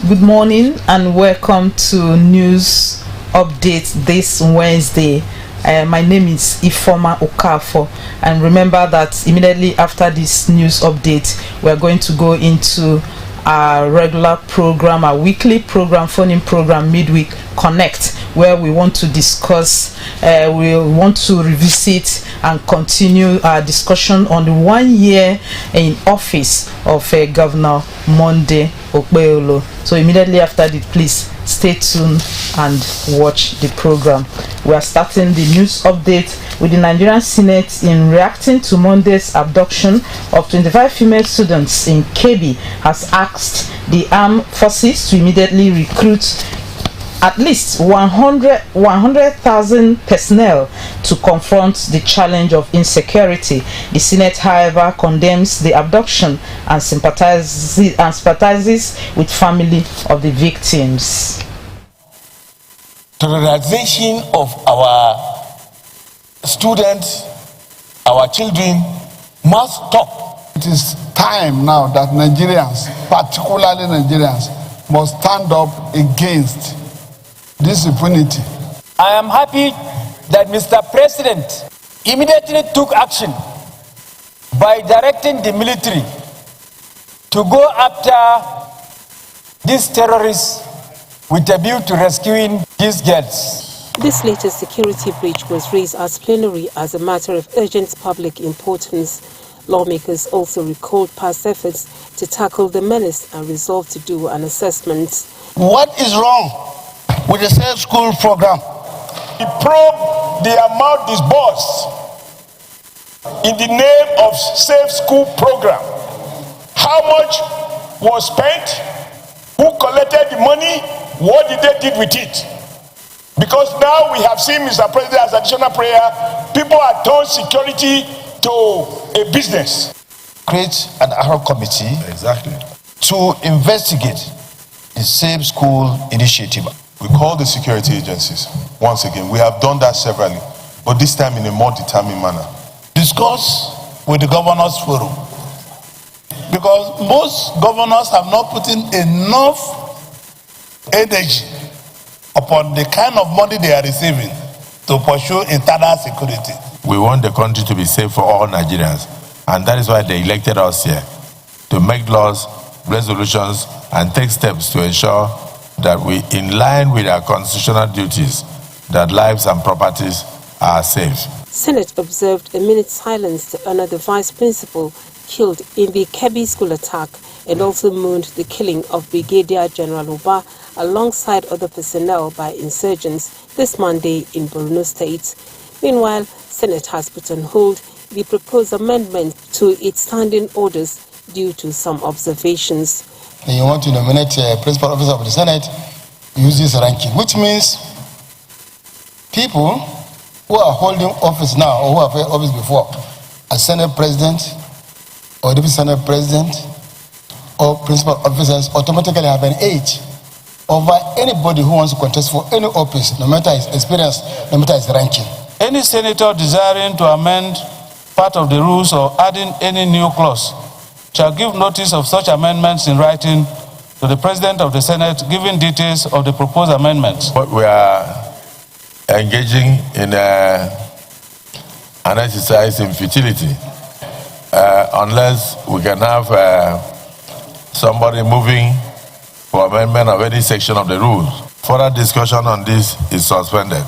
Good morning and welcome to News Update this Wednesday. My name is Ifoma Okafo, and remember that immediately after this news update, we are going to go into our regular program, our weekly program, phone-in program, Midweek Connect, where we want to discuss, we want to revisit and continue our discussion on the 1 year in office of Governor Monday Okpeyolo. So immediately after that, please stay tuned and watch the program. We are starting the news update with the Nigerian Senate in reacting to Monday's abduction of 25 female students in Kebbi has asked the armed forces to immediately recruit at least 100,000 personnel to confront the challenge of insecurity. The Senate, however, condemns the abduction and sympathizes with family of the victims. Terrorization of our students, our children, must stop. It is time now that Nigerians, particularly Nigerians, must stand up against this impunity. I am happy that Mr. President immediately took action by directing the military to go after these terrorists with a view to rescuing these girls. This latest security breach was raised as plenary as a matter of urgent public importance. Lawmakers also recalled past efforts to tackle the menace and resolved to do an assessment. What is wrong with the safe school program? We probe the amount disbursed in the name of safe school program. How much was spent? Who collected the money? What did they do with it? Because now we have seen, Mr. President, as additional prayer, people have turned security to a business. Create an ad hoc committee to investigate the Safe School initiative. We call the security agencies. Once again, we have done that severally, but this time in a more determined manner. Discuss with the governors forum, because most governors have not put in enough energy upon the kind of money they are receiving to pursue internal security. We want the country to be safe for all Nigerians, and that is why they elected us here, to make laws, resolutions, and take steps to ensure that we, in line with our constitutional duties, that lives and properties are safe. Senate observed a minute's silence to honor the vice principal killed in the Kebbi school attack and also mourned the killing of Brigadier General Uba alongside other personnel by insurgents this Monday in Borno State. Meanwhile, Senate has put on hold the proposed amendment to its standing orders due to some observations. And you want to nominate a principal officer of the Senate, use this ranking, which means people who are holding office now or who have held office before, as Senate President or Deputy Senate President or principal officers, automatically have an age over anybody who wants to contest for any office, no matter his experience, no matter his ranking. Any senator desiring to amend part of the rules or adding any new clause shall give notice of such amendments in writing to the President of the Senate, giving details of the proposed amendments. But we are engaging in an exercise in futility unless we can have somebody moving for amendment of any section of the rules. Further discussion on this is suspended.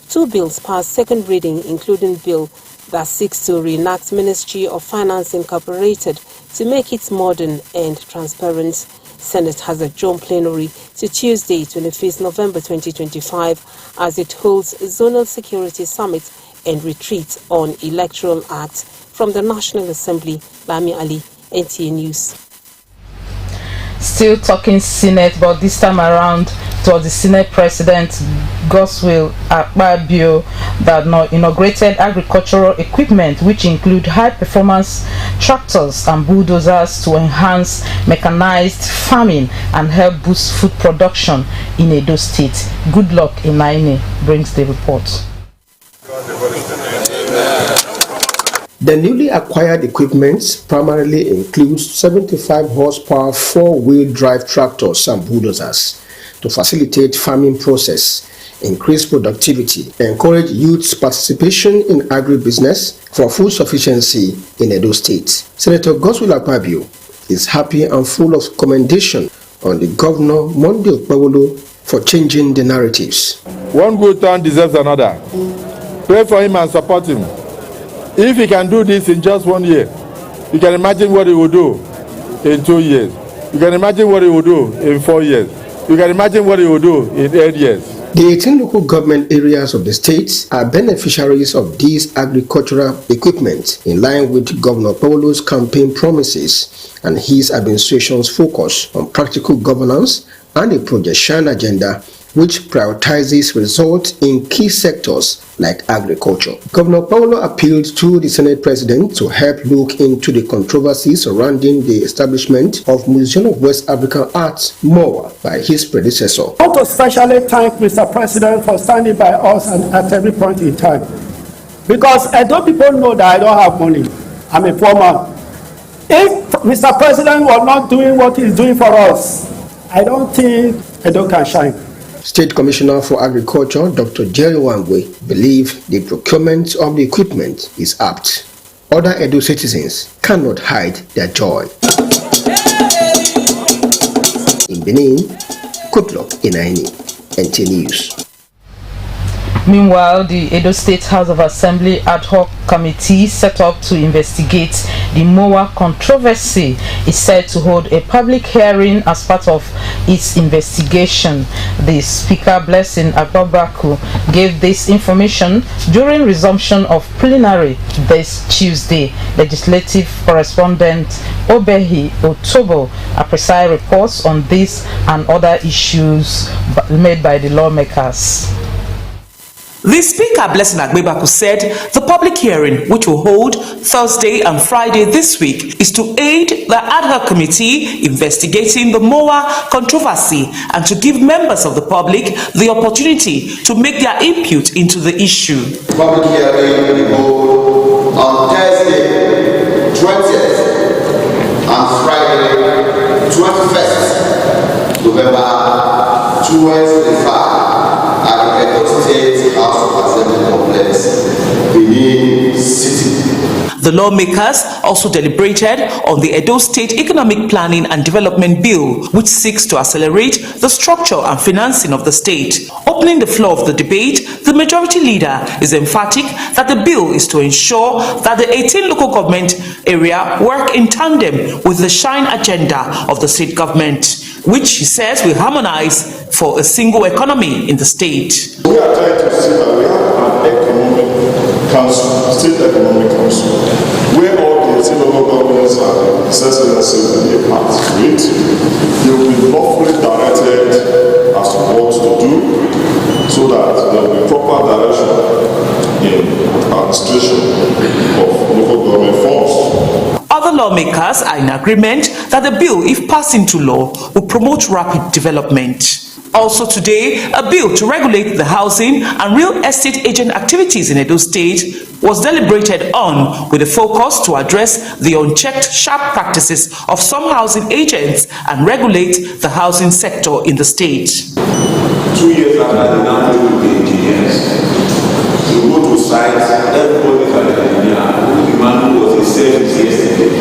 Two bills passed second reading, including bill that seeks to reenact Ministry of Finance Incorporated to make it modern and transparent. Senate has adjourned plenary to Tuesday, 25th November 2025, as it holds a zonal security summit and retreat on Electoral Act. From the National Assembly, Bami Ali, NTA News. Still talking Senate, but this time around it was the Senate President Godswill Akpabio that inaugurated agricultural equipment which include high-performance tractors and bulldozers to enhance mechanized farming and help boost food production in Edo State. Good luck Inaine brings the report. The newly acquired equipment primarily includes 75 horsepower four-wheel drive tractors and bulldozers to facilitate farming process, increase productivity, encourage youth participation in agribusiness for food sufficiency in Edo State. Senator Godswill Akpabio is happy and full of commendation on the Governor Monday Okpebholo for changing the narratives. One good turn deserves another. Pray for him and support him. If he can do this in just 1 year, you can imagine what he will do in 2 years. You can imagine what he will do in 4 years. You can imagine what he will do in 8 years. The 18 local government areas of the state are beneficiaries of these agricultural equipment in line with Governor Okpebholo's campaign promises and his administration's focus on practical governance and a Project Shine agenda which prioritizes results in key sectors like agriculture. Governor Okpebholo appealed to the Senate President to help look into the controversy surrounding the establishment of Museum of West African Art, MOWA, by his predecessor. I want to especially thank Mr. President for standing by us and at every point in time. Because Edo people know that I don't have money. I'm a poor man. If Mr. President was not doing what he's doing for us, I don't think Edo can shine. State Commissioner for Agriculture, Dr. Jerry Wangwe, believes the procurement of the equipment is apt. Other Edo citizens cannot hide their joy. In Benin, Goodluck Inaini, NT News. Meanwhile, the Edo State House of Assembly ad hoc committee set up to investigate the MOWA controversy is set to hold a public hearing as part of its investigation. The Speaker, Blessing Agbabaku, gave this information during resumption of plenary this Tuesday. Legislative correspondent Obehi Otobo Apresai reports on this and other issues made by the lawmakers. The Speaker, Blessing Agbabaku, said the public hearing, which will hold Thursday and Friday this week, is to aid the ad hoc committee investigating the MOWA controversy and to give members of the public the opportunity to make their input into the issue. The public hearing will hold on Thursday, 20th, and Friday, 21st November 2025. State House of Assembly Complex, Benin City. The lawmakers also deliberated on the Edo State Economic Planning and Development Bill, which seeks to accelerate the structure and financing of the state. Opening the floor of the debate, the majority leader is emphatic that the bill is to ensure that the 18 local government area work in tandem with the Shine agenda of the state government, which he says will harmonize for a single economy in the state. We are trying to see that we have an economic council, state economic council, where all the local governments and excellencies will be a part of it. They will be lawfully directed as to what to do, so that there will be proper direction in administration of local government funds. Other lawmakers are in agreement that the bill, if passed into law, will promote rapid development. Also today, a bill to regulate the housing and real estate agent activities in Edo State was deliberated on with a focus to address the unchecked sharp practices of some housing agents and regulate the housing sector in the state. 2 years after the now with the engineers, you go to sites, everybody is an engineer. The man who was a service yesterday.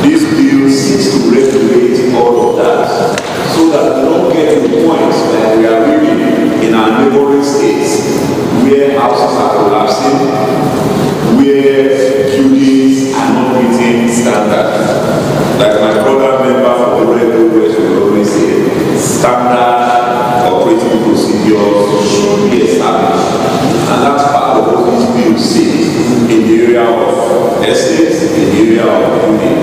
This bill seeks to regulate all of that, so that we don't get to the point that we are living in our neighboring states where houses are collapsing, where buildings are not meeting standards. Like my brother member for the Red West will always say, standard operating procedures should be established. And that's part of what this bill seeks in the area of estates, in the area of building.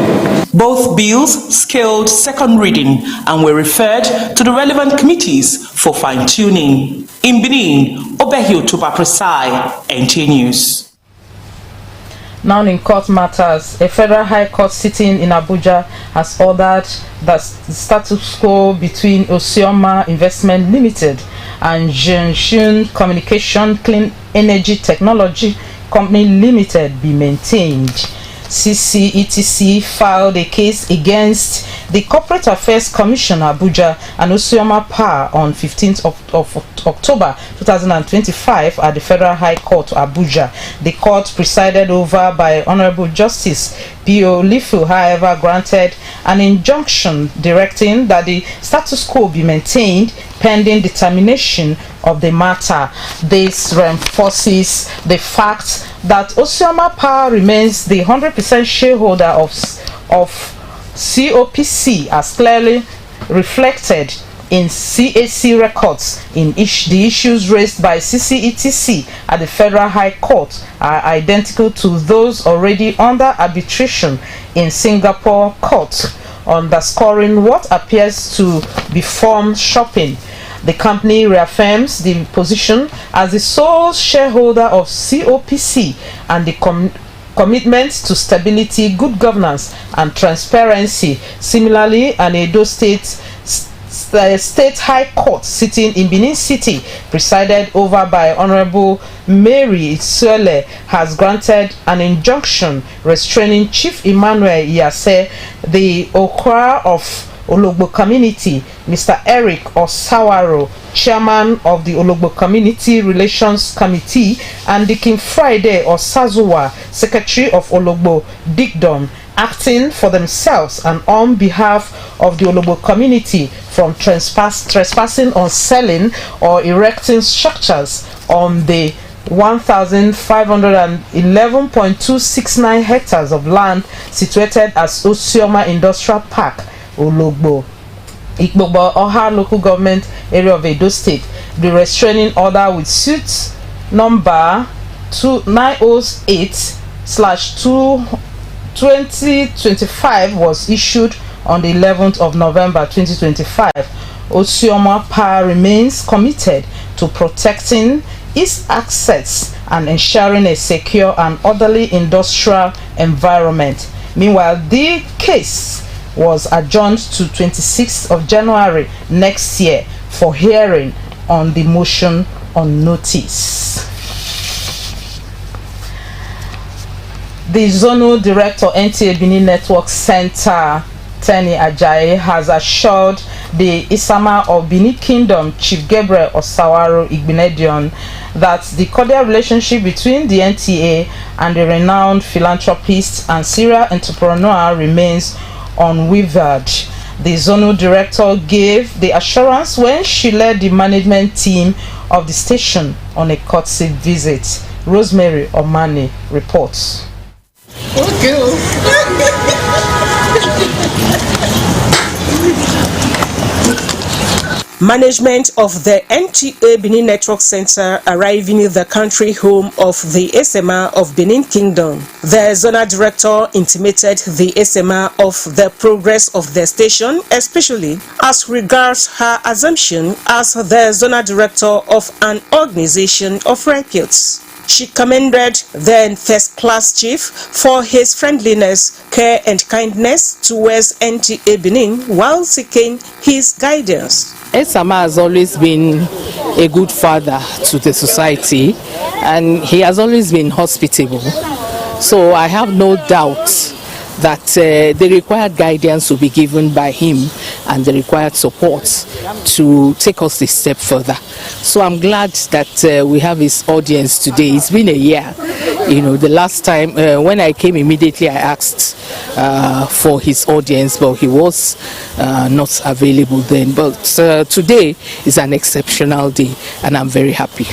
Both bills scaled second reading and were referred to the relevant committees for fine-tuning. In Benin, Obehi Otobo Apresai, NT News. Now in court matters, a federal high court sitting in Abuja has ordered the status quo between Osioma Investment Limited and Zhengxun Communication Clean Energy Technology Company Limited be maintained. CCETC filed a case against the Corporate Affairs Commissioner Abuja and Osioma Power on 15th of October 2025 at the Federal High Court Abuja. The court, presided over by Honorable Justice P.O. Lifu, however, granted an injunction directing that the status quo be maintained pending determination of the matter. This reinforces the fact that Osioma Power remains the 100% shareholder of COPC, as clearly reflected in CAC records. In the issues raised by CCETC at the Federal High Court are identical to those already under arbitration in Singapore court, underscoring what appears to be form shopping. The company reaffirms the position as the sole shareholder of COPC and the commitment to stability, good governance, and transparency. Similarly, an Edo State High Court sitting in Benin City, presided over by Honorable Mary Isuele, has granted an restraining Chief Emmanuel Iyase, the Okra of Ologbo Community, Mr. Eric Osawaro, Chairman of the Ologbo Community Relations Committee, and Dikin Friday Osazuwa, Secretary of Ologbo Dickdom, acting for themselves and on behalf of the Ologbo community from trespassing on selling or erecting structures on the 1,511.269 hectares of land situated as Osioma Industrial Park, Ologbo, Ikbobo Oha local government area of Edo State. The restraining order with suit number 2908/2025 was issued on the 11th of November 2025. Osioma Power remains committed to protecting its assets and ensuring a secure and orderly industrial environment. Meanwhile, the case was adjourned to 26th of January next year for hearing on the motion on notice. The Zonal Director NTA Benin Network Center, Tenny Ajayi, has assured the Isama of Benin Kingdom, Chief Gabriel Osawaro Igbinedion, that the cordial relationship between the NTA and the renowned philanthropist and serial entrepreneur remains unwavered. The Zonal Director gave the assurance when she led the management team of the station on a courtesy visit. Rosemary Omani reports. Management of the NTA Benin Network Center arriving in the country home of the SMA of Benin Kingdom. The Zonal Director intimated the SMA of the progress of the station, especially as regards her assumption as the Zonal Director of an organization of repute. She commended the then first-class chief for his friendliness, care and kindness towards NTA Benin while seeking his guidance. Esama has always been a good father to the society and he has always been hospitable. So I have no doubt that the required guidance will be given by him and the required support to take us a step further. So I'm glad that we have his audience today. It's been a year. You know, the last time when I came immediately I asked for his audience, but he was not available then. But today is an exceptional day and I'm very happy.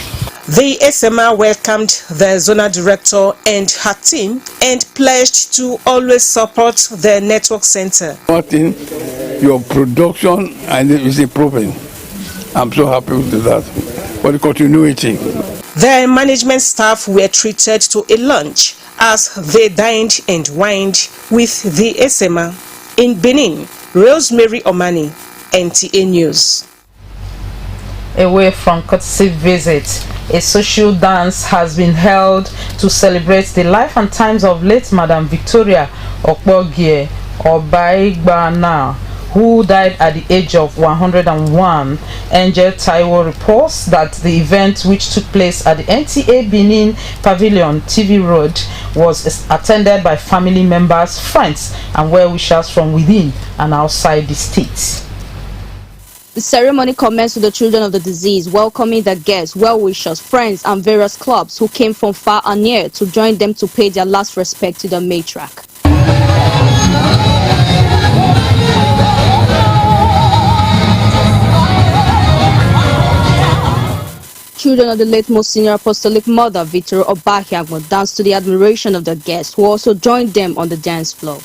The SMA welcomed the Zonal Director and her team and pledged to always support the network center. Your production and is improving. I'm so happy with that. For the continuity. The management staff were treated to a lunch as they dined and wined with the SMA. In Benin, Rosemary Omani, NTA News. Away from courtesy visit, a social dance has been held to celebrate the life and times of late Madam Victoria Okpogie Obaigbana, who died at the age of 101. Angel Taiwo reports that the event, which took place at the NTA Benin Pavilion, TV Road, was attended by family members, friends, and well-wishers from within and outside the state. The ceremony commenced with the children of the deceased welcoming the guests, well-wishers, friends, and various clubs who came from far and near to join them to pay their last respect to the matriarch. Children of the late most senior apostolic mother, Victoria Obahiagmo, danced to the admiration of the guests, who also joined them on the dance floor.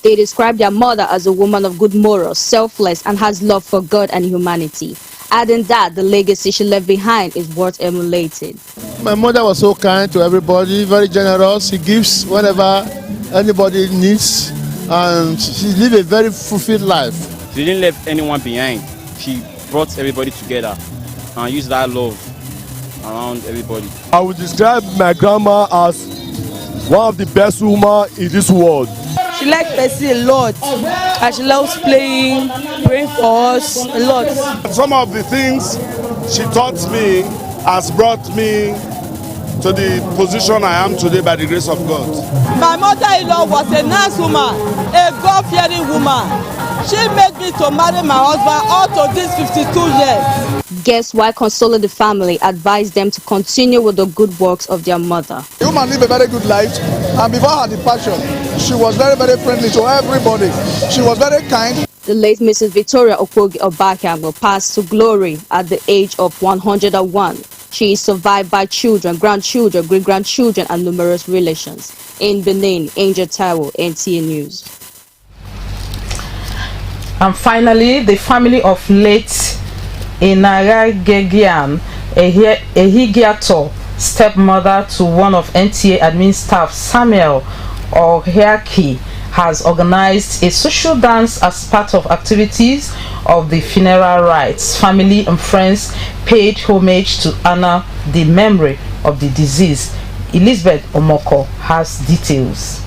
They described their mother as a woman of good morals, selfless, and has love for God and humanity, adding that the legacy she left behind is worth emulating. My mother was so kind to everybody, very generous. She gives whenever anybody needs, and she lived a very fulfilled life. She didn't leave anyone behind. She brought everybody together and used that love around everybody. I would describe my grandma as one of the best women in this world. She likes Percy a lot, and she loves praying for us a lot. Some of the things she taught me has brought me to the position I am today by the grace of God. My mother-in-law was a nice woman, a God-fearing woman. She made me to marry my husband all to these 52 years. Guests, while consoling the family, advised them to continue with the good works of their mother. The woman lived a very good life, and before her departure, she was very, very friendly to everybody. She was very kind. The late Mrs. Victoria Okwogi Obahiagmo passed to glory at the age of 101. She is survived by children, grandchildren, great-grandchildren, and numerous relations. In Benin, Angel Taiwo, NTA News. And finally, the family of late Inaragegian Ehigiato, stepmother to one of NTA admin staff, Samuel Ohiaki, has organized a social dance as part of activities of the funeral rites. Family and friends paid homage to honor the memory of the deceased. Elizabeth Omoko has details.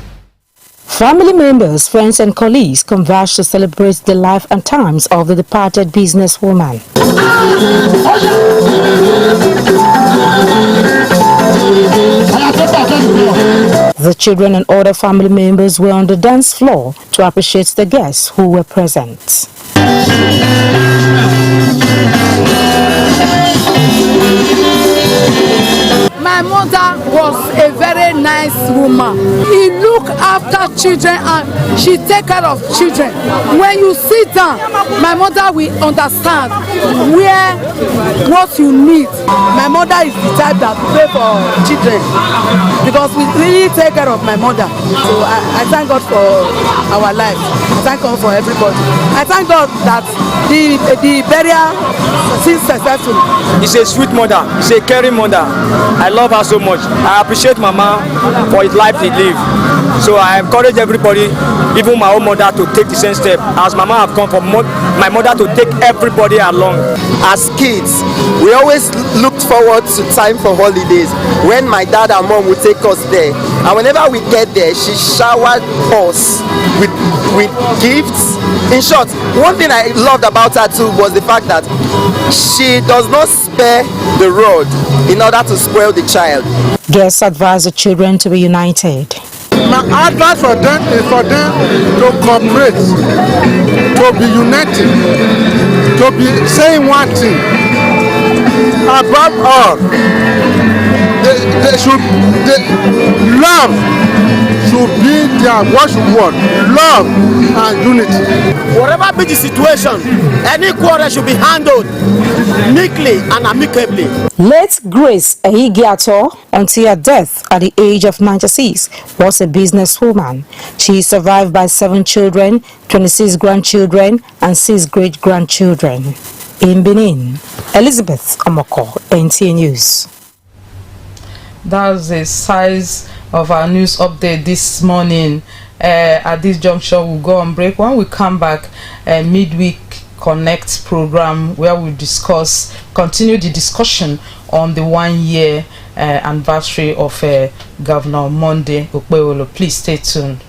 Family members, friends and colleagues converged to celebrate the life and times of the departed businesswoman. The children and other family members were on the dance floor to appreciate the guests who were present. My mother was a very nice woman. She looked after children and she take care of children. When you sit down, my mother will understand what you need. My mother is the type that pray for children because we really take care of my mother. So I thank God for our life. I thank God for everybody. I thank God that the burial seems successful. She's a sweet mother. She's a caring mother. I love her so much. I appreciate Mama for the life she lived. So I encourage everybody, even my own mother, to take the same step. As Mama have come for my mother to take everybody along. As kids, we always looked forward to time for holidays when my dad and mom would take us there. And whenever we get there, she showered us with gifts. In short, one thing I loved about her too was the fact that she does not spare the rod in order to spoil the child. Guests advise the children to be united. My advice for them is for them to cooperate, to be united, to be saying one thing. Above all, love should be their watchword. Love and unity. Whatever be the situation, any quarrel should be handled meekly and amicably. Late Grace Ehigiato, until her death at the age of 96, was a businesswoman. She is survived by 7 children, 26 grandchildren, and 6 great-grandchildren. In Benin, Elizabeth Omoko, NTA News. That's the size of our news update this morning. At this juncture, we'll go on break. When we come back, Midweek Connect program where we continue the discussion on the 1 year anniversary of Governor Monday Okpebholo. Please stay tuned.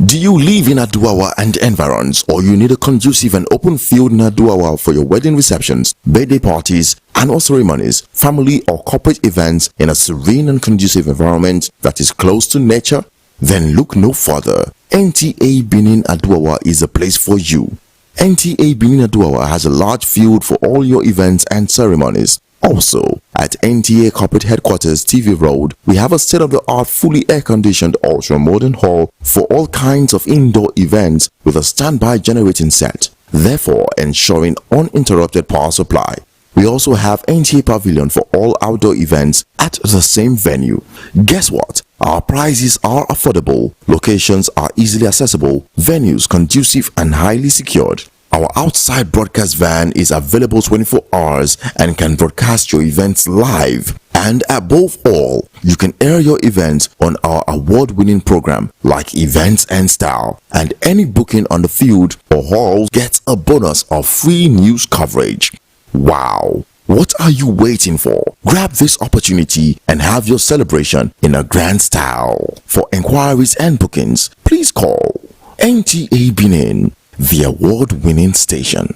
Do you live in Aduawa and environs, or you need a conducive and open field in Aduawa for your wedding receptions, birthday parties, annual ceremonies, family or corporate events in a serene and conducive environment that is close to nature? Then look no further. NTA Benin Aduawa is a place for you. NTA Benin Aduawa has a large field for all your events and ceremonies. Also, at NTA Corporate Headquarters TV Road, we have a state-of-the-art fully air-conditioned ultra-modern hall for all kinds of indoor events with a standby generating set, therefore ensuring uninterrupted power supply. We also have NTA Pavilion for all outdoor events at the same venue. Guess what? Our prices are affordable, locations are easily accessible, venues conducive and highly secured. Our outside broadcast van is available 24 hours and can broadcast your events live. And above all, you can air your events on our award-winning program like Events and Style. And any booking on the field or hall gets a bonus of free news coverage. Wow! What are you waiting for? Grab this opportunity and have your celebration in a grand style. For inquiries and bookings, please call NTA Benin, the award-winning station.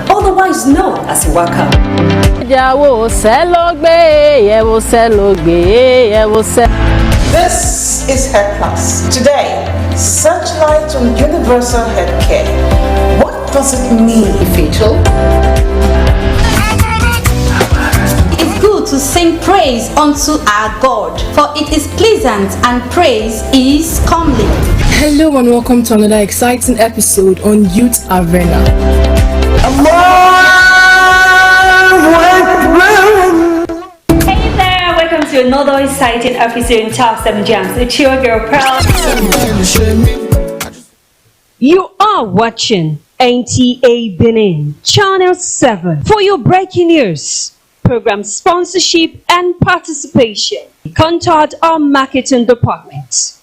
Otherwise known as Waka. This is Health Plus. Today, searchlight on universal healthcare. What does it mean? Fatal. To sing praise unto our God, for it is pleasant and praise is comely. Hello and welcome to another exciting episode on Youth Arena. Hey there, welcome to another exciting episode in Top 7 Jams. It's your girl Pearl. You are watching NTA Benin, Channel 7 for your breaking news, program sponsorship and participation. Contact our marketing department.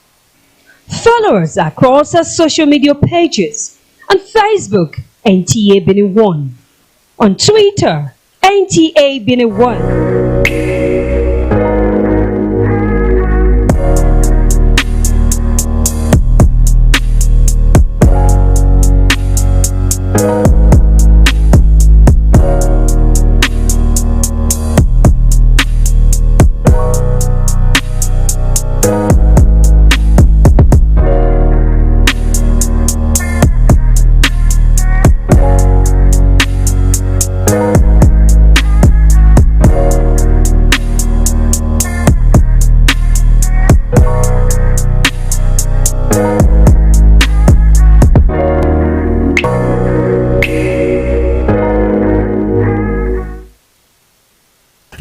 Follow us across our social media pages on Facebook, NTA Benin 1, on Twitter, NTA Benin 1.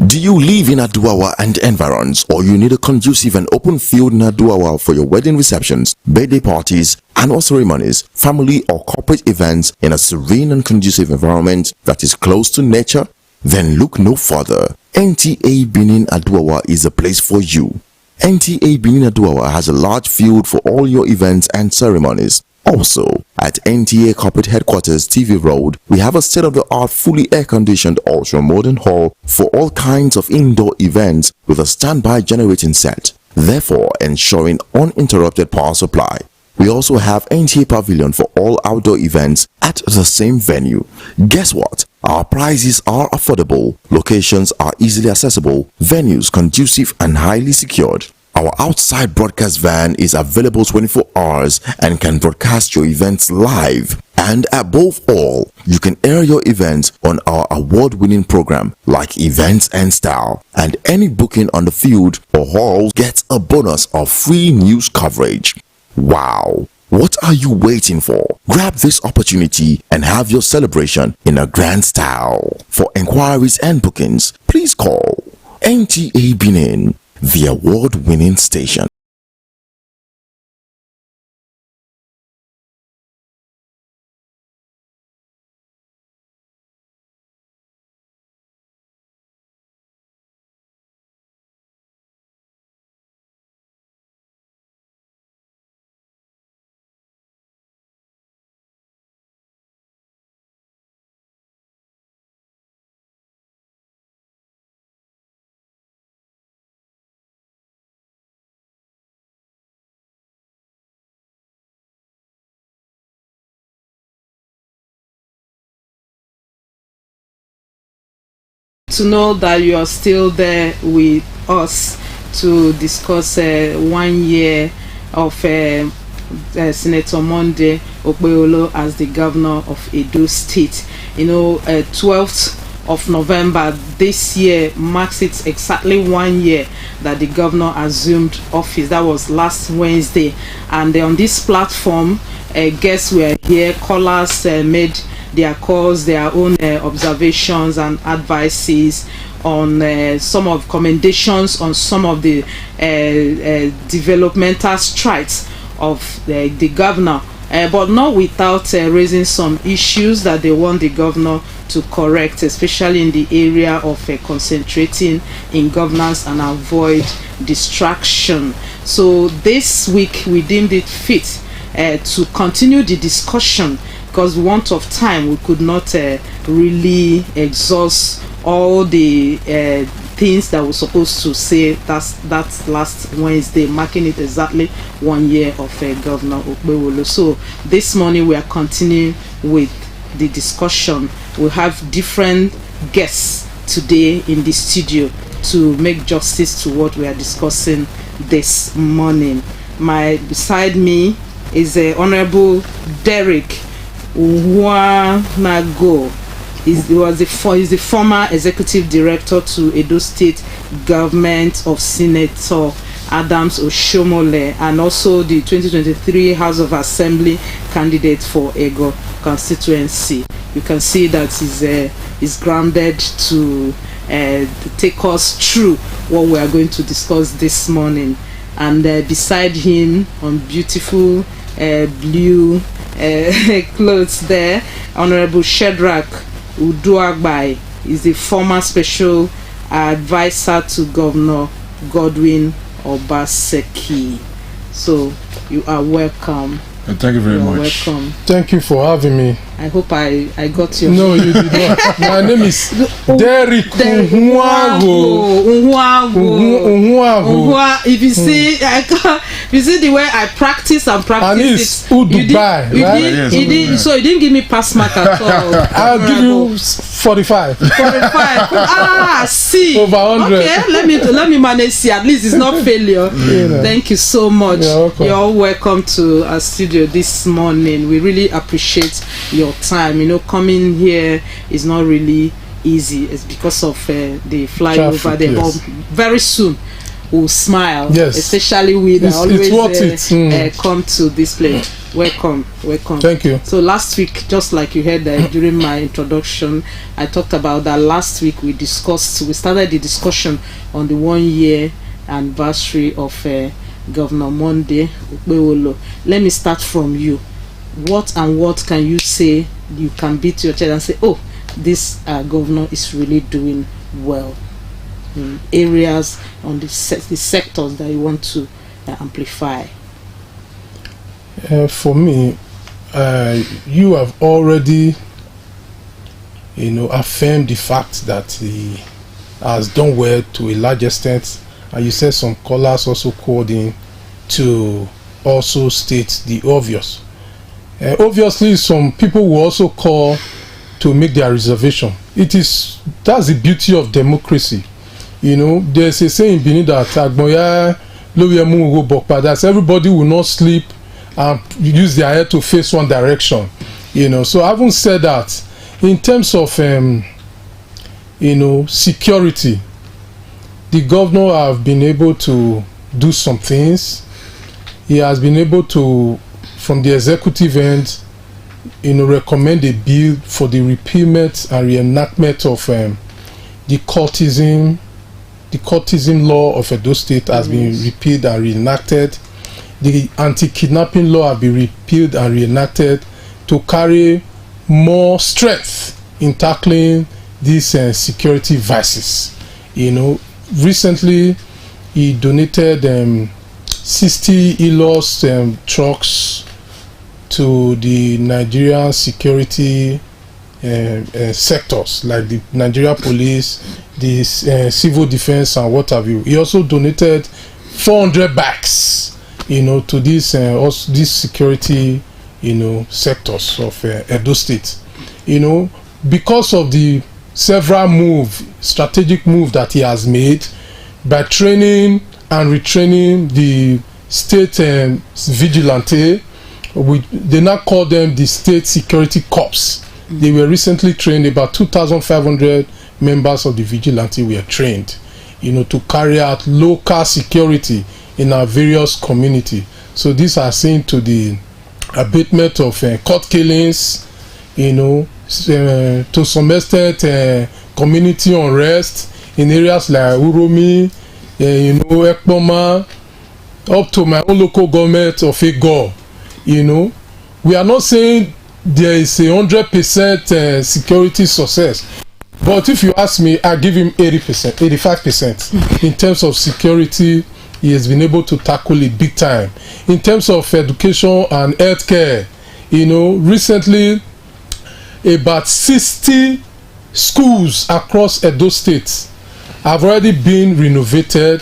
Do you live in Aduawa and environs, or you need a conducive and open field in Aduawa for your wedding receptions, birthday parties, annual ceremonies, family or corporate events in a serene and conducive environment that is close to nature? Then look no further. NTA Benin Aduawa is a place for you. NTA Benin Aduawa has a large field for all your events and ceremonies. Also, at NTA Corporate Headquarters TV Road, we have a state-of-the-art fully air-conditioned ultra-modern hall for all kinds of indoor events with a standby generating set, therefore ensuring uninterrupted power supply. We also have NTA Pavilion for all outdoor events at the same venue. Guess what? Our prices are affordable, locations are easily accessible, venues conducive and highly secured. Our outside broadcast van is available 24 hours and can broadcast your events live. And above all, you can air your events on our award-winning program like Events and Style. And any booking on the field or hall gets a bonus of free news coverage. Wow! What are you waiting for? Grab this opportunity and have your celebration in a grand style. For enquiries and bookings, please call NTA Benin, the award-winning station. To know that you are still there with us to discuss 1 year of Senator Monday Okpebholo as the governor of Edo State. 12th of November this year marks it exactly 1 year that the governor assumed office. That was last Wednesday, and on this platform, guests were here, callers made their calls, their own observations and advices on some of commendations on some of the developmental strides of the governor, but not without raising some issues that they want the governor to correct, especially in the area of concentrating in governance and avoid distraction. So this week we deemed it fit to continue the discussion, because want of time we could not really exhaust all the things that we're supposed to say. That's last Wednesday, marking it exactly 1 year of Governor Okpebholo. So this morning we are continuing with the discussion. We have different guests today in the studio to make justice to what we are discussing this morning. Beside me is Honorable Derrick Nwanago. He's the former executive director to Edo State government of Senator Adams Oshomole, and also the 2023 House of Assembly candidate for Ego constituency. You can see that he's grounded to take us through what we are going to discuss this morning. And beside him, on beautiful blue clothes there, Honorable Shedrack Uduagbai is the former special advisor to Governor Godwin Obaseki. So you are welcome. Thank you very much. Welcome. Thank you for having me. I hope I got your No, you did not. My name is Derrick Nwanago. If you see, if you see the way I practice and it's Udubai, right? So you didn't give me pass mark at all. I'll give you 45. 45. See. Over 100. Okay, let me manage. See, at least it's not failure. Thank you so much. You're all welcome to our studio this morning. We really appreciate your time. Coming here is not really easy. It's because of the flyover. Very soon we'll smile. Yes, especially we that always come to this place. Welcome. Thank you. So last week, just like you heard during my introduction, I talked about that. Last week we started the discussion on the 1 year anniversary of Governor Monday Okpebholo. Let me start from you. What can you say? You can beat your chest and say, oh, this governor is really doing well in areas on the sectors that you want to amplify. For me, you have already affirmed the fact that he has done well to a large extent, and you said some callers also called in to also state the obvious. Obviously, some people will also call to make their reservation. That's the beauty of democracy. There's a saying in Benin that that everybody will not sleep and use their head to face one direction. So having said that, in terms of security, the governor have been able to do some things. He has been able to from the executive end, recommend a bill for the repealment and reenactment of the cultism law of Edo State has been repealed and reenacted. The anti-kidnapping law has been repealed and reenacted to carry more strength in tackling these security vices. Recently he donated 60 Elos trucks to the Nigerian security sectors like the Nigeria Police, the civil defense and what have you. He also donated 400 bikes to these security sectors of Edo State. Because of the several strategic move that he has made by training and retraining the state vigilante. They now call them the State Security Corps. They were recently trained. About 2,500 members of the vigilante were trained, to carry out local security in our various community. So these are seen to the abatement of court killings, to some extent community unrest in areas like Uromi, Ekpoma, up to my own local government of Ego. We are not saying there is 100% security success, but if you ask me, I give him 80%, 85% in terms of security. He has been able to tackle it big time. In terms of education and healthcare, recently about 60 schools across Edo State have already been renovated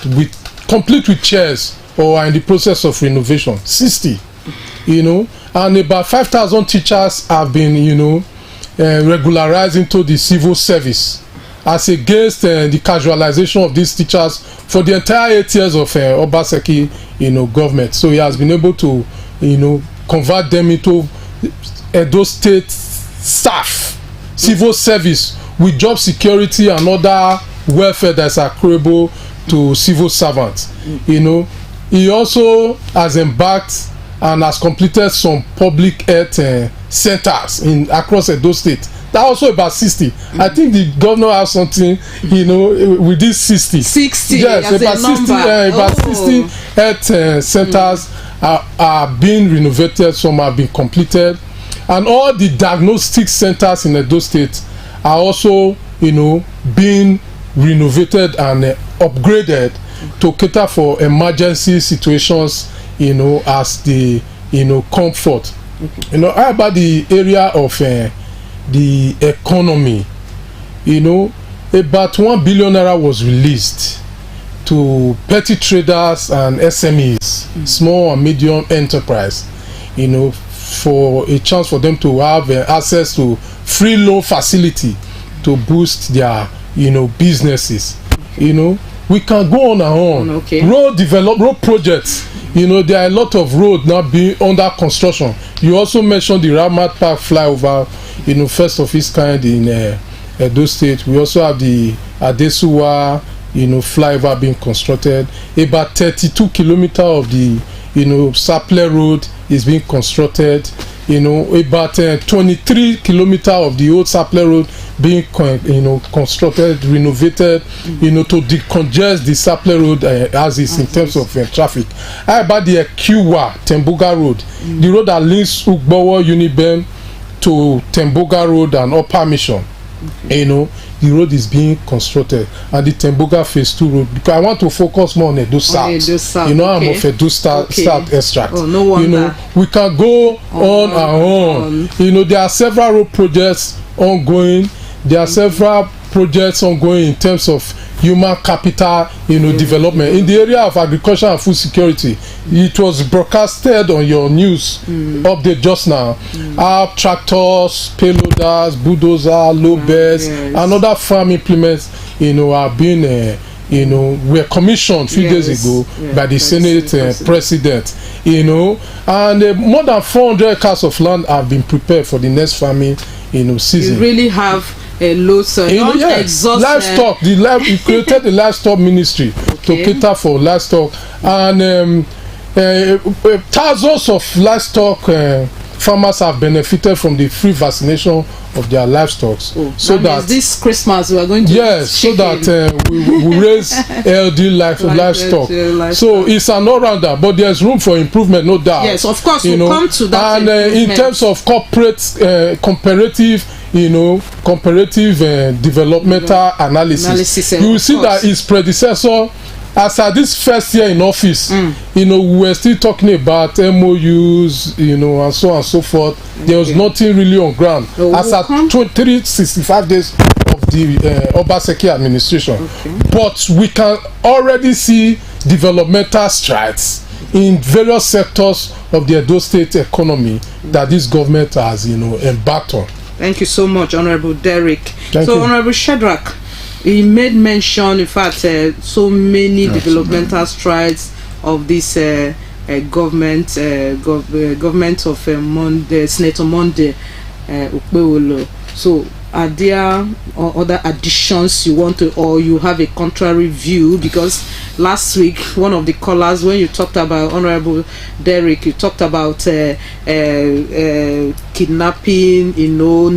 complete with chairs or are in the process of renovation. 60, and about 5,000 teachers have been regularized into the civil service as against the casualization of these teachers for the entire 8 years of Obaseki government. So he has been able to convert them into Edo State staff, civil service with job security and other welfare that's accruable to civil servants. He also has embarked and has completed some public health centers across Edo State. That also about 60. I think the governor has something, with this 60. 60. Yes, about 60. About 60 health centers are being renovated. Some have been completed, and all the diagnostic centers in Edo State are also, being renovated and upgraded to cater for emergency situations, as the comfort. How about the area of the economy? About 1 billion naira was released to petty traders and SMEs, small and medium enterprise, for a chance for them to have access to free loan facility to boost their businesses. We can go on and on. Okay. Road projects. There are a lot of roads now being under construction. You also mentioned the Ramat Park flyover, first of its kind in Edo State. We also have the Adesuwa, flyover being constructed. About 32 kilometers of the, Saple Road is being constructed. About 23 kilometers of the old Saple Road being constructed, renovated, to decongest the Saple Road as is in terms of traffic. How about the Kiwa Temboga Road, the road that links Ugbowo Uniben to Temboga Road and Upper Mission? The road is being constructed, and the Temboga Phase 2 road, because I want to focus more on Edo South. I'm of Edo South extract. No wonder. We can go on and on. There are several road projects ongoing. There are several projects ongoing in terms of human capital, development in the area of agriculture and food security. It was broadcasted on your news update just now. Tractors, payloaders, bulldozer, low beds, and other farm implements, are being, were commissioned a few days ago by the Senate president. And more than 400 acres of land have been prepared for the next farming, season. You really have a low livestock. You created the livestock ministry to cater for livestock, and thousands of livestock farmers have benefited from the free vaccination of their livestock. So that this Christmas we are going to so that we raise healthy livestock. So it's an all-rounder, but there's room for improvement, no doubt. Yes, of course, we'll come to that. And in terms of comparative developmental analysis, you will see that his predecessor, as at this first year in office, we were still talking about MOUs, and so on and so forth. There was nothing really on ground. As at 365 days of the Obaseki administration. But we can already see developmental strides in various sectors of the Edo State economy that this government has, embarked on. Thank you so much, Honorable Derek. Thank you. Honorable Shadrach, he made mention, in fact, so many developmental strides of this government of Senator Monday Okpewolo. So, are there other additions you want to, or you have a contrary view? Because last week, one of the callers, when you talked about Honorable Derek, you talked about kidnapping,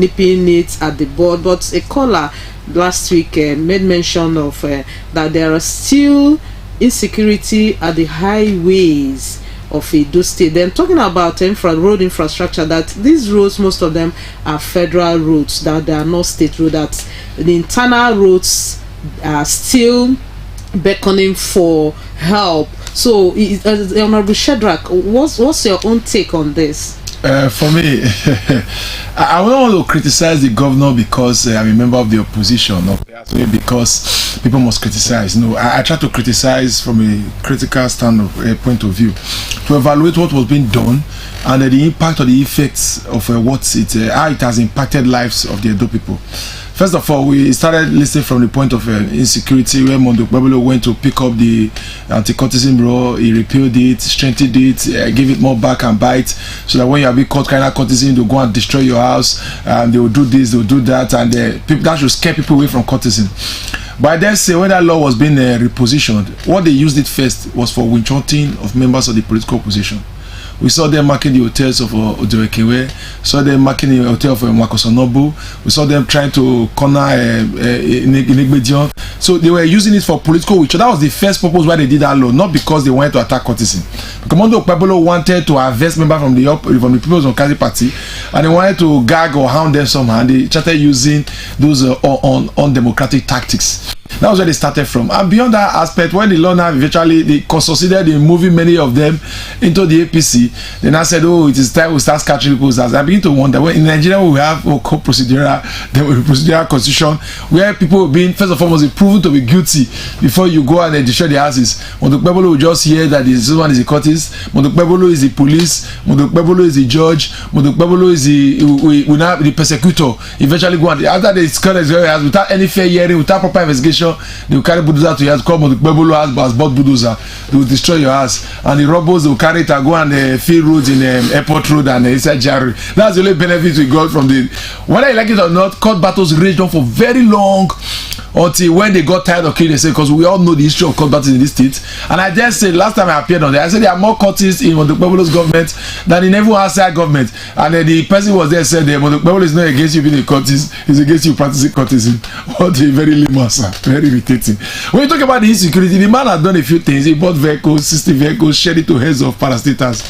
nipping it at the board. But a caller last week made mention of that there are still insecurity at the highways of Edo State. Then talking about road infrastructure, that these roads, most of them are federal roads, that they are not state roads, that the internal roads are still beckoning for help. So, Honorable Shadrach, what's your own take on this? For me, I don't want to criticize the governor because I'm a member of the opposition, or because people must criticize. No, I try to criticize from a critical point of view, to evaluate what was being done and the impact or the effects of how it has impacted lives of the Edo people. First of all, we started listening from the point of insecurity, where Mondo Kwebolo went to pick up the anti-cultism law. He repealed it, strengthened it, gave it more back and bite, so that when you are being caught kind of cultism, they'll go and destroy your house, and they will do this, they will do that, and that should scare people away from cultism. But I dare say, when that law was being repositioned, what they used it first was for witch hunting of members of the political opposition. We saw them marking the hotels of Odoekewe, saw them marking the hotel of Mwakosonobu, we saw them trying to corner Inegbedion. So they were using it for political witch. So that was the first purpose why they did that law, not because they wanted to attack cultism. Because Mondo Okpebolo wanted to harvest members from the People's Onkasi Party, and they wanted to gag or hound them somehow, and they started using those undemocratic tactics. That was where they started from. And beyond that aspect, when the law now eventually they succeeded in moving many of them into the APC, they now said, oh, it is time we start catching people's ass. I begin to wonder, when in Nigeria we have procedural constitution, where people have been, first and foremost, proven to be guilty before you go and destroy their houses. Mondo Okpebolo will just hear that this one is a cultist, Mondo Okpebolo is the police, Mondo Okpebolo is the judge, Mondo Okpebolo is the persecutor. Eventually go and after they discover house without any fair hearing, without proper investigation, they will carry bulldozer to your house, call Mondo Okpebolo has bought bulldozer, they will destroy your house, and the robbers will carry it and go and fill roads in Airport Road and inside Jari. That's the only benefit we got from the, whether you like it or not, court battles raged on for very long until when they got tired of killing themselves, because we all know the history of court battles in this state. And I just said last time I appeared on there, I said there are more cultists in Mondo Okpebolo's government than in every outside government. And the person was there said Mondo Okpebolo is not against you being a cultist, he's against you practicing cultism. What a very lame answer, very irritating. When you talk about the insecurity, the man has done a few things. He bought vehicles, 60 vehicles, shared it to heads of parastatals.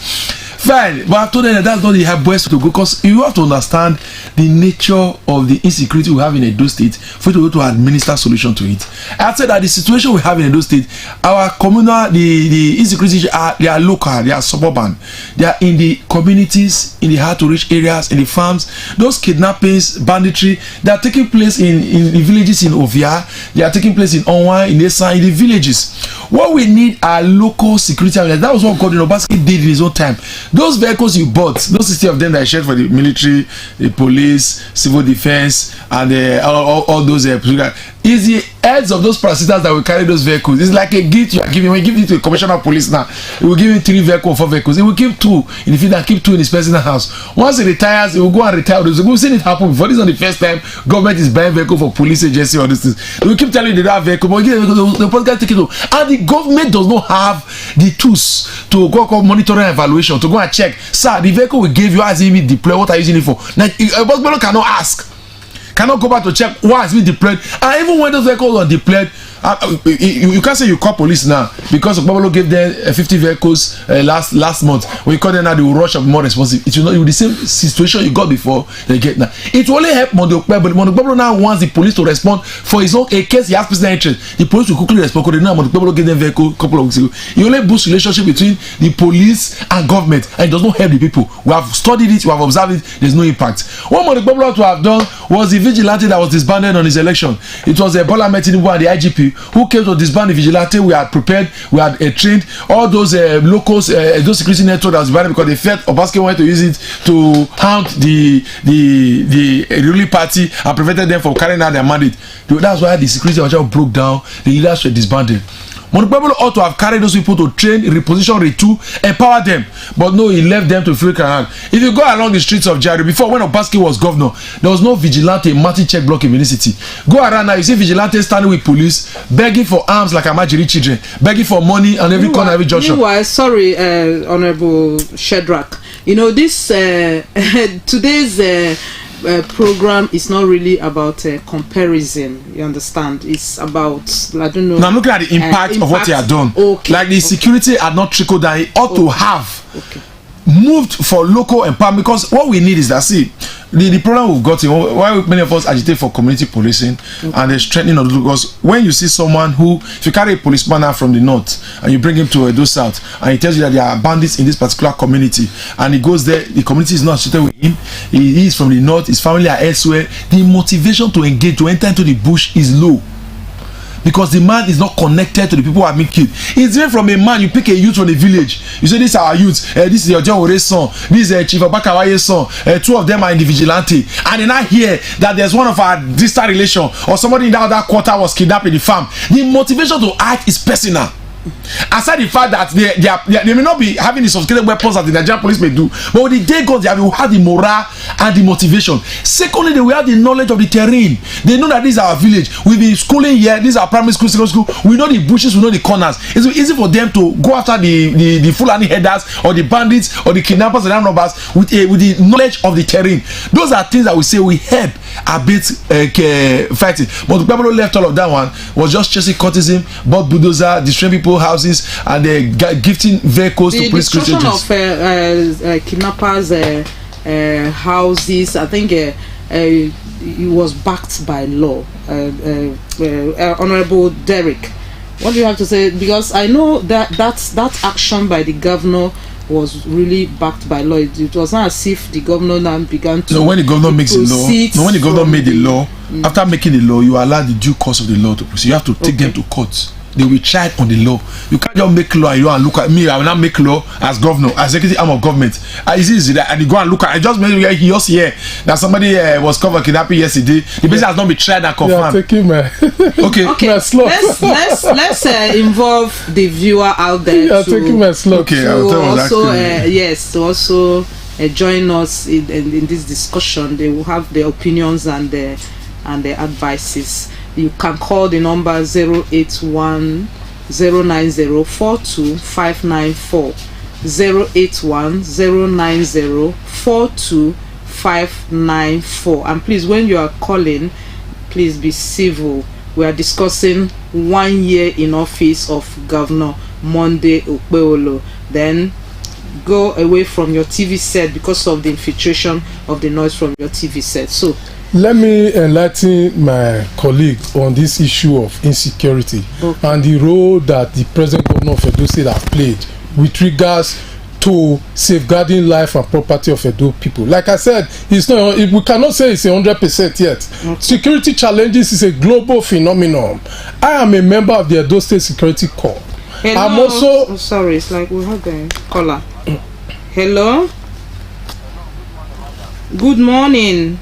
Fine, but I told them that that's not the best to go, because you have to understand the nature of the insecurity we have in Edo State for you to be able to administer solution to it. I said that the situation we have in Edo State, our communal, the insecurity they are local, they are suburban, they are in the communities, in the hard to reach areas, in the farms. Those kidnappings, banditry, they are taking place in the villages in Ovia, they are taking place in Onwa, in Esa, in the villages. What we need are local security. That was what Gordon Obaseki did in his own time. Those vehicles you bought, those 60 of them that I shared for the military, the police, civil defense, and all those, It's the heads of those prosecutors that will carry those vehicles. It's like a gift you are giving. When you give it to a commissioner of police now, he will give him 3 vehicles, 4 vehicles. He will keep 2 in the field and keep 2 in his personal house. Once he retires, he will go and retire those. We've seen it happen before. This is not the first time government is buying vehicle for police agency or these things. They will keep telling you they don't have vehicle, but the political take it over. And the government does not have the tools to go monitoring and evaluation, to go and check. Sir, the vehicle we gave you has been deployed. What are you using it for? Now, a government cannot ask. Cannot go back to check why it's been deployed. And even when those vehicles are deployed, you can't say you call police now because Babalo gave them 50 vehicles last month. When you call them now, they will rush up more responsive. It will not be the same situation you got before they get now. It will only help Mondokwe, but Mondokwe now wants the police to respond for his own a case he has personal interest. The police will quickly respond because they know Mondokwe gave them vehicle a couple of weeks ago. It only boosts relationship between the police and government, and it does not help the people. We have studied it, we have observed it. There's no impact. What Mondokwe to have done was the vigilante that was disbanded on his election. It was Bola Tinubu and the IGP who came to disband the vigilante. We had prepared, we had trained all those locals, those security networks that was disbanded because they felt Obasanjo wanted to use it to hound the ruling party and prevented them from carrying out their mandate. That's why the security broke down. The leaders were disbanded. Monopebolo ought to have carried those people to train, reposition, retool, empower them. But no, he left them to free around. If you go along the streets of Jari, before when Obasanjo was governor, there was no vigilante, multi-check block in the city. Go around now, you see vigilantes standing with police, begging for arms like Amajiri children, begging for money and every corner, every junction. Meanwhile, sorry, Honorable Shedrack, you know, this today's program is not really about comparison, you understand. It's about, I don't know. Now I'm looking at the impact of what they have done. Okay. Like the security had not trickled down. It ought to have moved for local empowerment, because what we need is that, see, the problem we've got, why many of us agitate for community policing and the strengthening of the, because when you see someone who, if you carry a policeman out from the north and you bring him to Edo South and he tells you that there are bandits in this particular community and he goes there, the community is not associated with him, he is from the north, his family are elsewhere, the motivation to engage, to enter into the bush is low. Because the man is not connected to the people who have been killed. It's different from a man. You pick a youth from the village. You say, this is our youth. This is your John Ore's son. This is Chief Abakawaye's son. 2 of them are in the vigilante. And then I hear that there's one of our distant relation or somebody in that other quarter was kidnapped in the farm. The motivation to act is personal. Aside the fact that they may not be having the sophisticated weapons that the Nigerian police may do, but when the day goes, they will have the morale and the motivation. Secondly, they will have the knowledge of the terrain. They know that this is our village. We've been schooling here. This is our primary school, secondary school. We know the bushes, we know the corners. It's easy for them to go after the Fulani headers or the bandits or the kidnappers and armed robbers with the knowledge of the terrain. Those are things that we say we help a bit fighting. But the people who left all of that one was just chasing courtesan, bought bulldozer, destroying people's houses, and gifting vehicles to police agents. The destruction of kidnappers' houses, I think it was backed by law. Honorable Derek, what do you have to say? Because I know that action by the governor was really backed by law. It was not as if the governor now began to. No, when the governor makes the law, no, when the governor made the law, after making the law, you allow the due course of the law to proceed. You have to take them to court. They will try on the law. You can't just make law and you and look at me. I will not make law as governor, as executive arm of government. It's easy that, and you go and look at. I just made he just here that somebody was covered kidnapping yesterday. The person has not been tried and confirmed. Yeah, take him, okay. Let's involve the viewer out there. Yeah, take him as slow. Okay, to also join us in this discussion. They will have their opinions and their advices. You can call the number 081 090 42594 081 090 42594. And please, when you are calling, please be civil. We are discussing 1 year in office of Governor Monday Okpebholo. Then go away from your TV set because of the infiltration of the noise from your TV set. So let me enlighten my colleague on this issue of insecurity and the role that the present governor of Edo State has played with regards to safeguarding life and property of Edo people. Like I said, it's not. We cannot say it's 100% yet. Okay. Security challenges is a global phenomenon. I am a member of the Edo State Security Corps. Hello. I'm also. Sorry, it's like we have a caller. Hello. Good morning.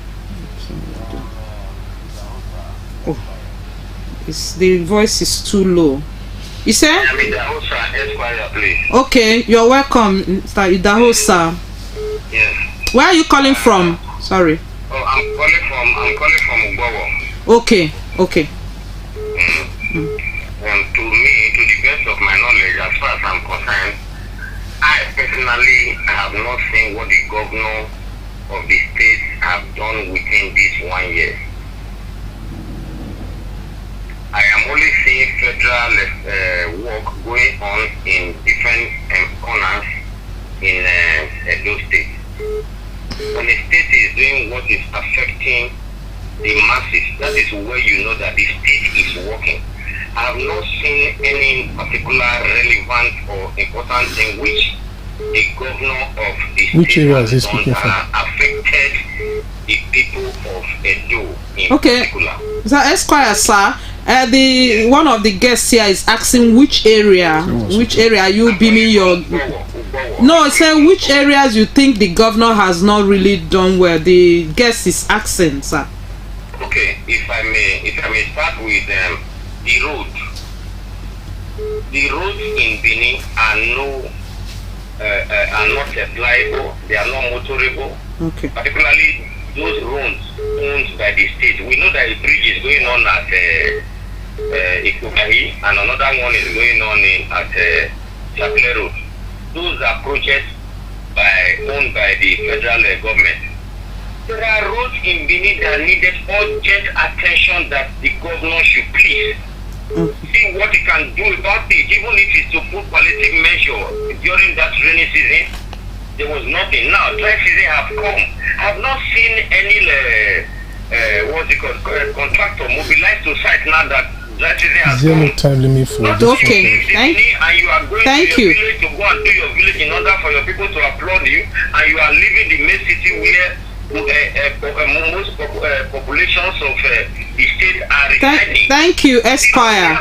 The voice is too low. You say? I'm in Dahosa, Esquire, please. Okay, you're welcome, Mr. Dahosa. Yes. Where are you calling from? Sorry. Oh, I'm calling from Ugowo. Okay. To me, to the best of my knowledge, as far as I'm concerned, I personally have not seen what the governor of the state have done within this 1 year. I am only seeing federal work going on in different corners in Edo State. When a state is doing what is affecting the masses, that is where you know that the state is working. I have not seen any particular relevant or important thing which the governor of the state has done that affected the people of Edo in particular. So Esquire, sir, the one of the guests here is asking which area are you beaming your... No, say which areas you think the governor has not really done well. The guest is asking, sir. Okay, if I may start with the road. The roads in Benin are not applicable. They are not motorable. Okay. Particularly those roads owned by the state. We know that a bridge is going on at Ikobahi, and another one is going on at Chapel Road. Those are projects owned by the federal government. There are roads in Benin that needed urgent attention that the governor should please see what he can do about it, even if it's to put palliative measure during that rainy season. There was nothing. Now dry season have come. I have not seen any contractor mobilized to site now that dry season has come. Zero time limit for this. Okay, thank you. And you are going to your village to go and do your village in order for your people to applaud you, and you are leaving the main city where most populations of the state are residing. Thank you, Esquire.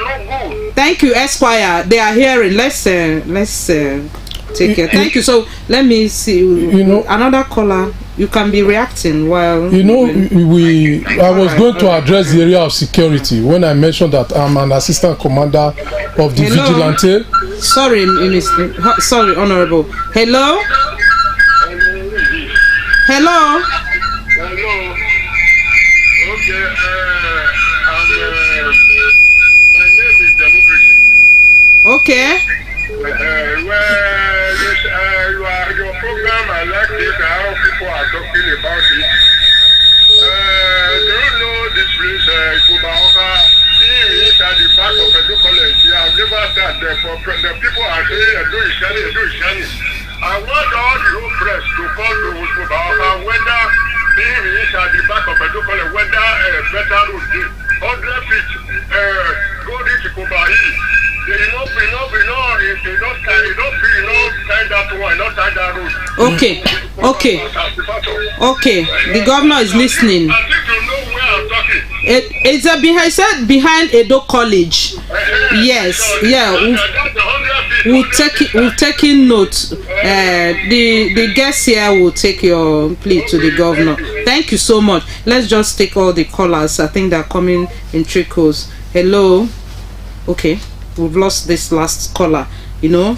Thank you, Esquire. They are hearing. Let's take it. Thank you. So let me see. Another caller. You can be reacting while. I was going to address the area of security when I mentioned that I'm an assistant commander of the vigilante. Sorry, sorry, Honorable. Hello. Hello. Okay, my name is Democracy. Okay. Your program, I like it, how people are talking about it. They don't know this place, Kubaoka, being inside the back of Edo College. Yeah, I've never sat there. The people are saying, Edo is shining. I want all the whole press to call to Kubaoka whether being inside the back of Edo College, whether better road, 100 feet, go reach Kubahi. Okay. The governor is listening. It's behind Edo College. Yes. Yeah. We'll take in note. The guests here will take your plea to the governor. Thank you so much. Let's just take all the callers. I think they're coming in trickles. Hello. Okay. We've lost this last caller. Honorable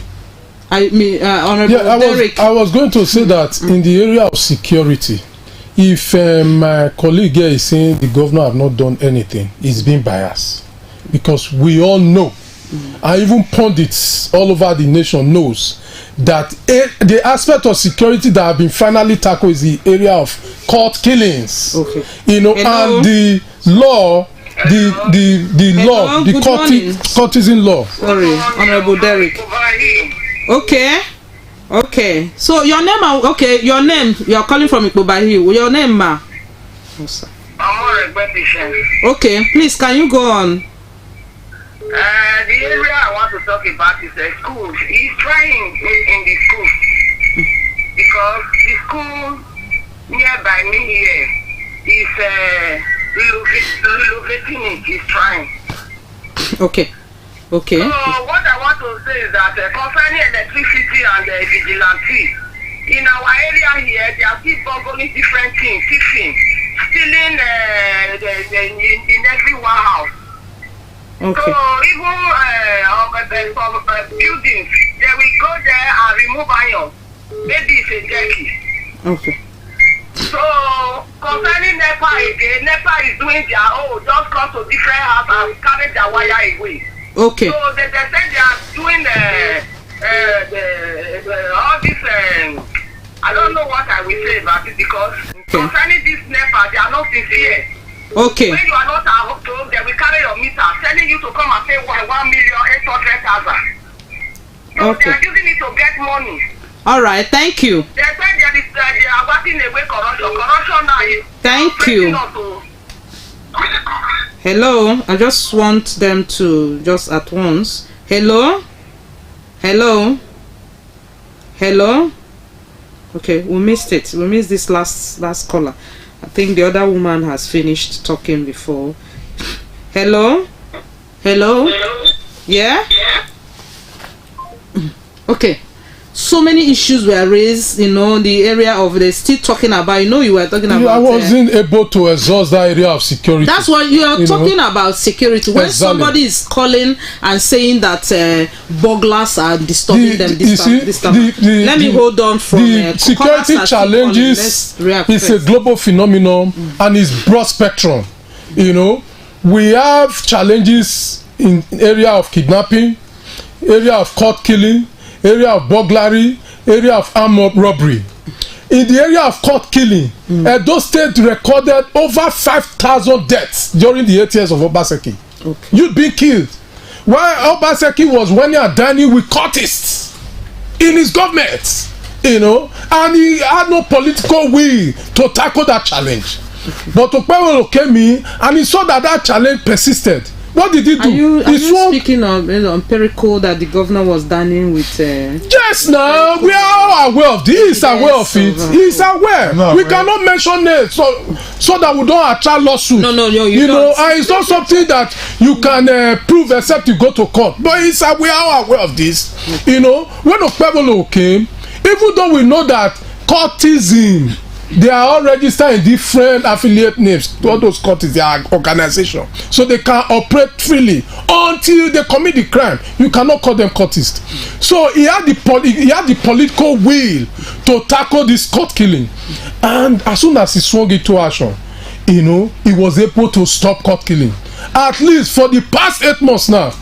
Derek. I was going to say that in the area of security, if my colleague here is saying the governor have not done anything, it's been biased, because we all know, and even pundits all over the nation knows that the aspect of security that have been finally tackled is the area of court killings. Okay. And the law. The courtesan law. Sorry, Honorable Derek. Okay. So your name, your name. You are calling from Ikobahi. Your name, ma. Okay, please, can you go on? The area I want to talk about is the schools. He's trying in the schools because the school nearby me here is relocating it. He's trying. Okay. So what I want to say is that concerning electricity and vigilante, in our area here, they are still bugging different things, thieving, stealing in every one house. Okay. So even some buildings, they will go there and remove iron. Maybe it's a jerky. Okay. So concerning NEPA again, NEPA is doing their own, just come to different house and carry their wire away. Okay. So they said they are doing all this. I don't know what I will say about it because concerning this NEPA, they are not sincere. Okay. When you are not at home, they will carry your meter, telling you to come and pay 1,800,000. So Okay. they are using it to get money. All right. Thank you. They said they are working away corruption. Corruption now is Thank you. Hello. I just want them to just at once. Hello. Hello. Hello. Okay, we missed it. We missed this last caller. I think the other woman has finished talking before. Hello? Hello? Yeah? Okay. So many issues were raised, you know, the area of they're still talking about, you know, you were talking about. I wasn't able to exhaust that area of security. That's what you are talking about, security. When somebody is calling and saying that burglars are disturbing them this time. Let me hold on from the security challenges is a global phenomenon and it's broad spectrum. You know, we have challenges in area of kidnapping, area of court killing, area of burglary, area of armed robbery. In the area of court killing, Edo State recorded over 5,000 deaths during the 8 years of Obaseki. Okay. You'd been killed. While Obaseki was when you are dining with cultists in his government, you know, and he had no political will to tackle that challenge. Okay. But Okpewolo came in and he saw that challenge persisted. What did he do? Are you speaking of empirical that the governor was dining with? Yes, now we are all aware of this. He's aware of it. He's aware. No, we cannot mention it so that we don't attract lawsuit. No, you know, and it's not something that you can prove except you go to court. But we are all aware of this. You know, when Okpebolo came, even though we know that courtism, they are all registered in different affiliate names. All those courts, they are organization, so they can operate freely until they commit the crime. You cannot call them courtists. So he had the political will to tackle this court killing, and as soon as he swung into action, you know, he was able to stop court killing. At least for the past 8 months now,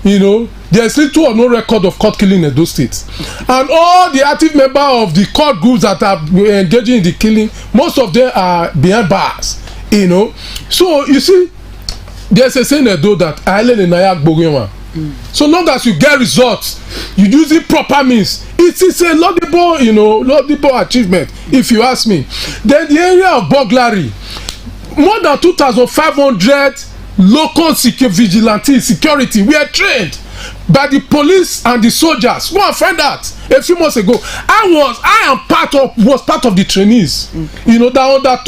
you know, there is little or no record of court killing in those states, and all the active members of the court groups that are engaging in the killing, most of them are behind bars, you know. So you see, there's a saying though that so long as you get results, you use it proper means, it is a laudable, you know, laudable achievement if you ask me. Then the area of burglary, more than 2,500 local security were trained by the police and the soldiers. Go and find out. A few months ago, was part of the trainees. You know, that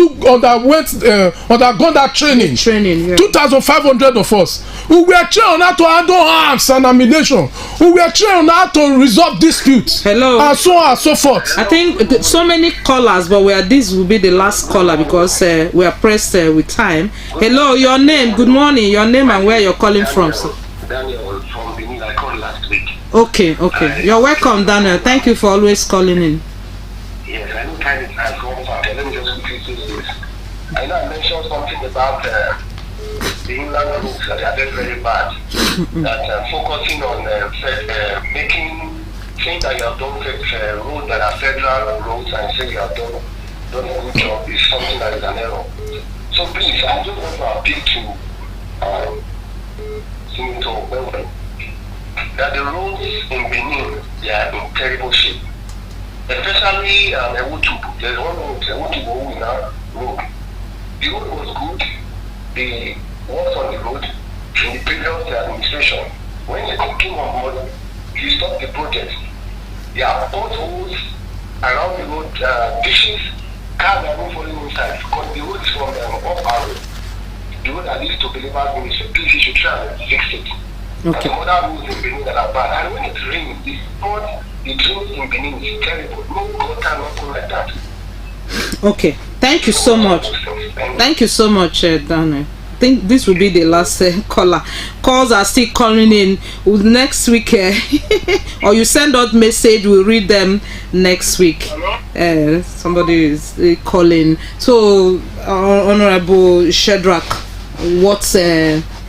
undergone that training. Yeah. 2,500 of us. We were trained on how to handle arms and ammunition. We were trained on how to resolve disputes. Hello. And so on and so forth. I think so many callers, but this will be the last caller because we are pressed with time. Hello, your name. Good morning. Your name and where you're calling from, sir. Daniel from Benin. I called last week. Okay. You're welcome, Daniel. Thank you for always calling in. Yes, I know time has gone far. Let me just quickly say this. I know I mentioned something about the inland roads that are very bad. That focusing on saying that you have done roads that are federal roads and say you have done a good job is something that is an error. So please, I just want to appeal to that the roads in Benin, they are in terrible shape. Especially Ewutubu. There's one road, Ewutubu road. The road was good. The works on the road in the previous administration. When the court came on board, he stopped the project. There are potholes around the road, dishes, cars are not falling inside because the road is from up arrow. The road that leads to Believers Ministry, please, you should try and fix it. Okay. And other roads in Benin that are bad. And when it rains, the drains in Benin is terrible. No gutter, nothing like that. Okay. Thank you so much. Thank you so much, Daniel. think this will be the last caller. Calls are still calling in. Next week, or you send out message, we'll read them next week. Somebody is calling. So, Honorable Shedrack, what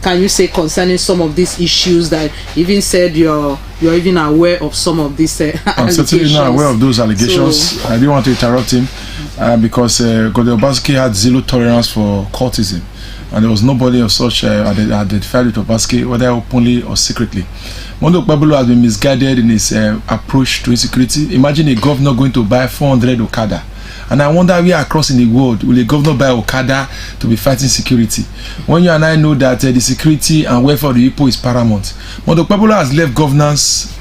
can you say concerning some of these issues that even said you're even aware of some of these I'm certainly not aware of those allegations. So, I didn't want to interrupt him because Godel Obaseki had zero tolerance for cultism, and there was nobody of such identified with Obaseki, whether openly or secretly. Mondo Okpebholo has been misguided in his approach to insecurity. Imagine a governor going to buy 400 Okada. And I wonder where across in the world will a governor buy Okada to be fighting security? When you and I know that the security and welfare of the people is paramount. Mondo Okpebholo has left governance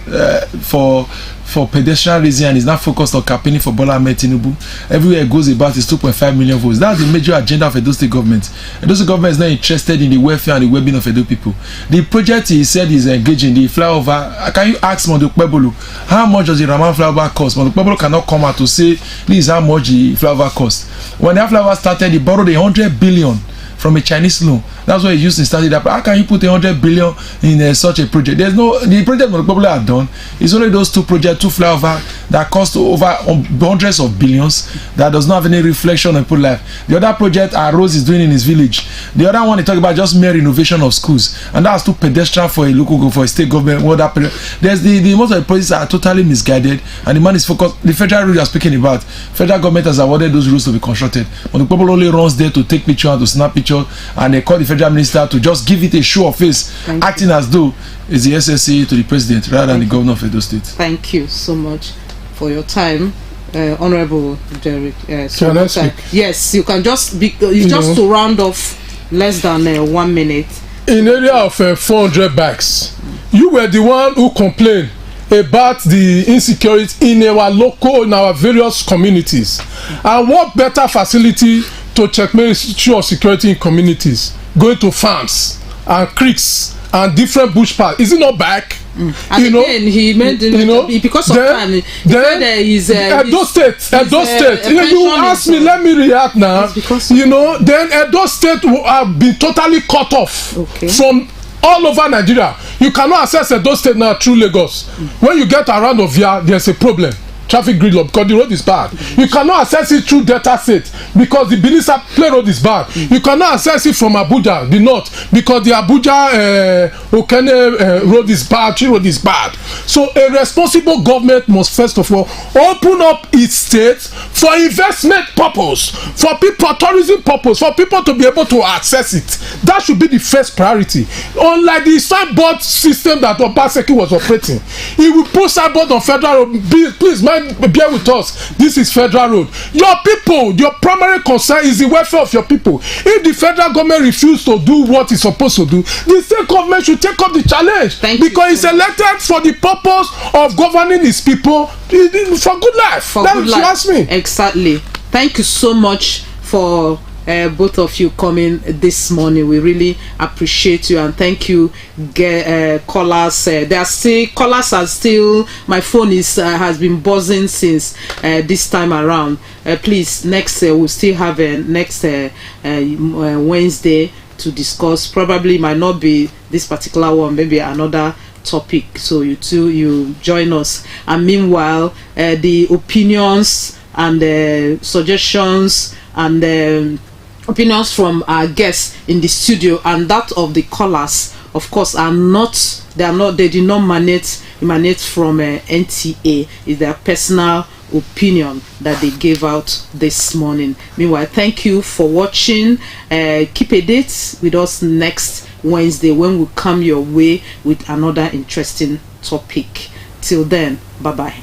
for pedestrian reason and is now focused on campaigning for Bola Ahmed Tinubu. Everywhere it goes about is 2.5 million votes. That's the major agenda of Edo State government. Edo State government is not interested in the welfare and the well-being of Edo people. The project he said is engaging the flyover. Can you ask Mondo Okpebholo how much does the Raman flyover cost? Mondo Okpebholo cannot come out to say this is how much the flyover cost. When that flyover started, he borrowed 100 billion from a Chinese loan. That's why he used to start it up. How can you put 100 billion in such a project? There's no, the project Mondo Okpebholo have done is only those two projects, two flyover that cost over hundreds of billions that does not have any reflection on people's life. The other project Rose is doing in his village. The other one he talked about just mere renovation of schools, and that's too pedestrian for a local for a state government. There's the most of the projects are totally misguided, and the man is focused. The federal rule you are speaking about, federal government has awarded those rules to be constructed. Mondo Okpebholo only runs there to take picture and to snap picture, and they call the federal minister to just give it a show of face, acting as though it's the SSA to the president rather than the governor of Edo State. Thank you so much for your time, Honorable Derek. Can I speak? Yes, you can just be. Just to round off, less than 1 minute. In area of 400 bags, you were the one who complained about the insecurity in our various communities. And what better facility to checkmate issue of security in communities? Going to farms and creeks and different bush paths. Is it not back? And again, he made because of time. He said Edo State. You ask me, let me react now. Then Edo State have been totally cut off from all over Nigeria. You cannot access Edo State now through Lagos. When you get around Ovia, there's a problem. Traffic gridlock because the road is bad. You cannot access it through Delta State because the Benin road is bad. You cannot access it from Abuja, the north, because the Abuja Okene road is bad, Tree road is bad. So a responsible government must first of all open up its state for investment purpose, for people, tourism purpose, for people to be able to access it. That should be the first priority. Unlike the signboard system that Obaseki was operating, he will put signboard on federal road. Please, bear with us. This is federal road. Your people, your primary concern is the welfare of your people. If the federal government refuses to do what it's supposed to do, the state government should take up the challenge because it's elected for the purpose of governing its people for good life. That's what you ask me. Exactly. Thank you so much for both of you coming this morning. We really appreciate you, and thank you, callers. There are still callers are still. My phone has been buzzing since this time around. Please, next we'll still have next Wednesday to discuss. Probably might not be this particular one, maybe another topic. So you join us. And meanwhile, the opinions and suggestions and opinions from our guests in the studio and that of the callers, of course, they did not emanate from NTA. It's their personal opinion that they gave out this morning. Meanwhile, thank you for watching. Keep a date with us next Wednesday when we come your way with another interesting topic. Till then, bye bye.